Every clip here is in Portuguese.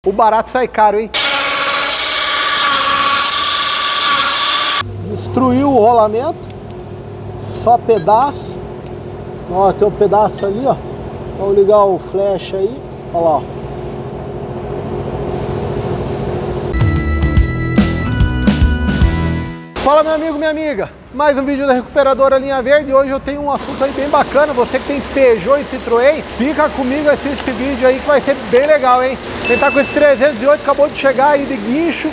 o barato sai caro, hein? Destruiu o rolamento, só pedaço. Ó, tem um pedaço ali, ó. Vamos ligar o flash aí, olha lá, ó. Fala, meu amigo, minha amiga, mais um vídeo da Recuperadora Linha Verde. Hoje eu tenho um assunto aí bem bacana. Você que tem Peugeot e Citroën, fica comigo, assiste esse vídeo aí que vai ser bem legal, hein? Quem tá com esse 308 acabou de chegar aí de guincho,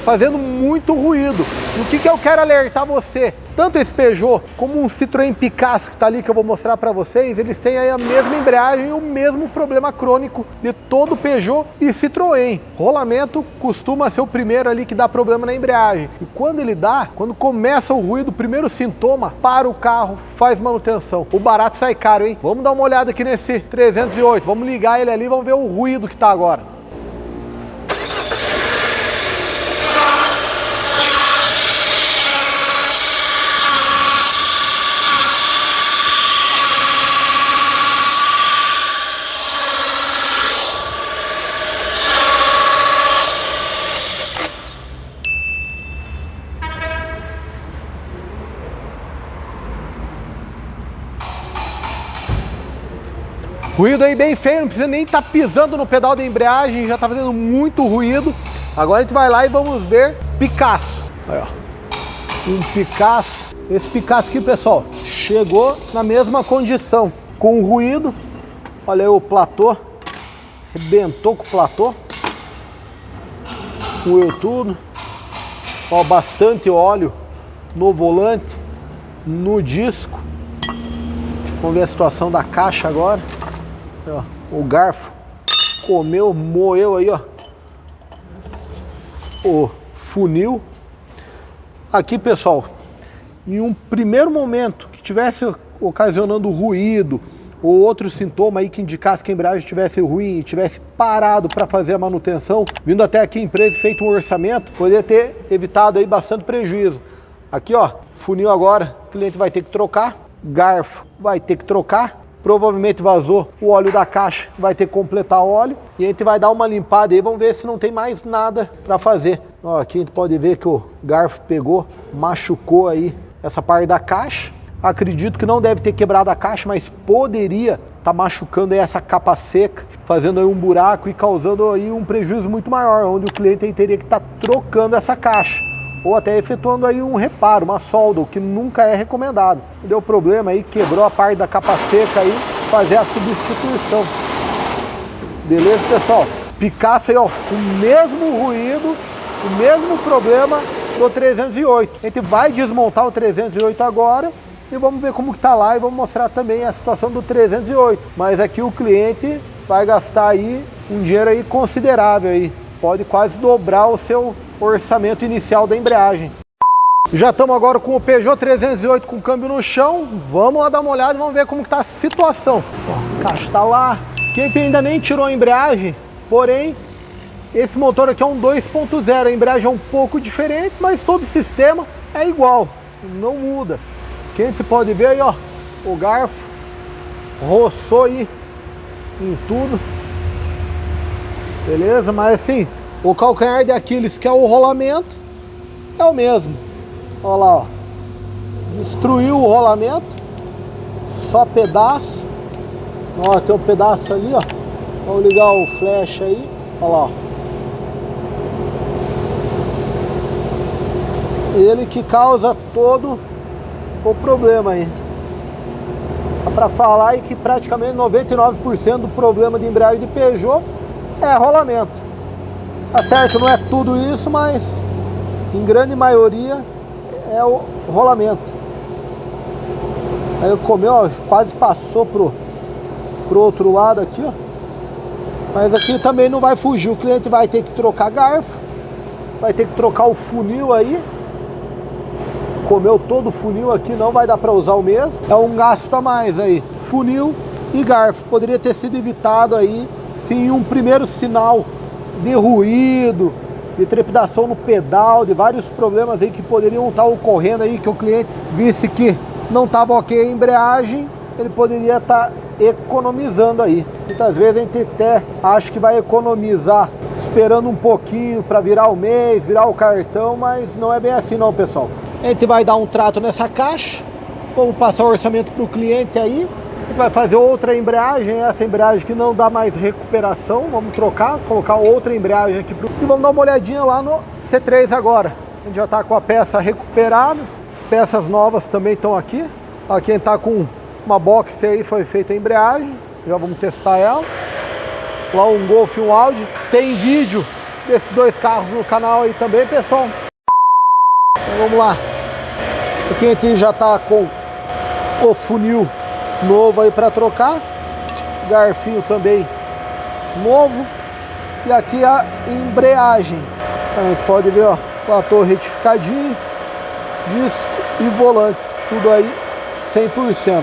fazendo muito ruído. O que eu quero alertar você? Tanto esse Peugeot como um Citroën Picasso que tá ali, que eu vou mostrar para vocês, eles têm aí a mesma embreagem e o mesmo problema crônico de todo Peugeot e Citroën. Rolamento costuma ser o primeiro ali que dá problema na embreagem. E quando ele dá, quando começa o ruído, o primeiro sintoma, para o carro, faz manutenção. O barato sai caro, hein? Vamos dar uma olhada aqui nesse 308. Vamos ligar ele ali, vamos ver o ruído que tá agora. Ruído aí bem feio, não precisa nem estar pisando no pedal da embreagem, já está fazendo muito ruído. Agora a gente vai lá e vamos ver Picasso. Aí, ó. Um Picasso. Esse Picasso aqui, pessoal, chegou na mesma condição, com ruído. Olha aí o platô, arrebentou com o platô. Ruiu tudo. Ó, bastante óleo no volante, no disco. Vamos ver a situação da caixa agora. Ó, o garfo comeu, moeu aí, ó, o funil. Aqui, pessoal, em um primeiro momento que tivesse ocasionando ruído ou outro sintoma aí que indicasse que a embreagem estivesse ruim e tivesse parado para fazer a manutenção, vindo até aqui a empresa e feito um orçamento, poderia ter evitado aí bastante prejuízo. Aqui, ó, funil agora, o cliente vai ter que trocar, garfo vai ter que trocar. Provavelmente vazou o óleo da caixa, vai ter que completar o óleo. E a gente vai dar uma limpada aí, vamos ver se não tem mais nada para fazer. Ó, aqui a gente pode ver que o garfo pegou, machucou aí essa parte da caixa. Acredito que não deve ter quebrado a caixa, mas poderia estar machucando aí essa capa seca, fazendo aí um buraco e causando aí um prejuízo muito maior, onde o cliente aí teria que estar trocando essa caixa. Ou até efetuando aí um reparo, uma solda, o que nunca é recomendado. Deu problema aí, quebrou a parte da capa seca aí, fazer a substituição. Beleza, pessoal? Picasso aí, ó, o mesmo ruído, o mesmo problema do 308. A gente vai desmontar o 308 agora e vamos ver como que tá lá e vamos mostrar também a situação do 308. Mas aqui o cliente vai gastar aí um dinheiro aí considerável aí. Pode quase dobrar o seu orçamento inicial da embreagem. Já estamos agora com o Peugeot 308 com câmbio no chão. Vamos lá dar uma olhada e vamos ver como está a situação. Ó, a caixa está lá. Quem ainda nem tirou a embreagem, porém, esse motor aqui é um 2.0. A embreagem é um pouco diferente, mas todo o sistema é igual, não muda. Quem você pode ver aí, ó, o garfo roçou aí em tudo. Beleza? Mas assim, o calcanhar de Aquiles, que é o rolamento, é o mesmo. Olha lá, ó. Destruiu o rolamento, só pedaço. Ó, tem um pedaço ali, ó. Vamos ligar o flash aí. Olha lá, ó. Ele que causa todo o problema aí. Dá pra falar aí que praticamente 99% do problema de embreagem de Peugeot é rolamento. Tá certo, não é tudo isso, mas em grande maioria é o rolamento. Aí comeu, ó, quase passou pro outro lado aqui, ó. Mas aqui também não vai fugir, o cliente vai ter que trocar garfo, vai ter que trocar o funil aí. Comeu todo o funil aqui, não vai dar para usar o mesmo. É um gasto a mais aí. Funil e garfo poderia ter sido evitado aí se em um primeiro sinal de ruído, de trepidação no pedal, de vários problemas aí que poderiam estar ocorrendo aí, que o cliente visse que não estava ok a embreagem, ele poderia estar economizando aí. Muitas vezes a gente até acha que vai economizar esperando um pouquinho para virar o mês, virar o cartão, mas não é bem assim não, pessoal. A gente vai dar um trato nessa caixa, vamos passar o orçamento para o cliente aí, a gente vai fazer outra embreagem, essa embreagem que não dá mais recuperação, vamos trocar, colocar outra embreagem aqui e vamos dar uma olhadinha lá no C3 agora. A gente já está com a peça recuperada, as peças novas também estão aqui. Aqui a gente está com uma box aí, foi feita a embreagem, já vamos testar ela. Lá um Golf e um Audi. Tem vídeo desses dois carros no canal aí também, pessoal. Então vamos lá. Aqui a gente já está com o funil novo aí para trocar. Garfinho também novo. E aqui a embreagem. Então, a gente pode ver, ó, platô retificadinho, disco e volante. Tudo aí 100%.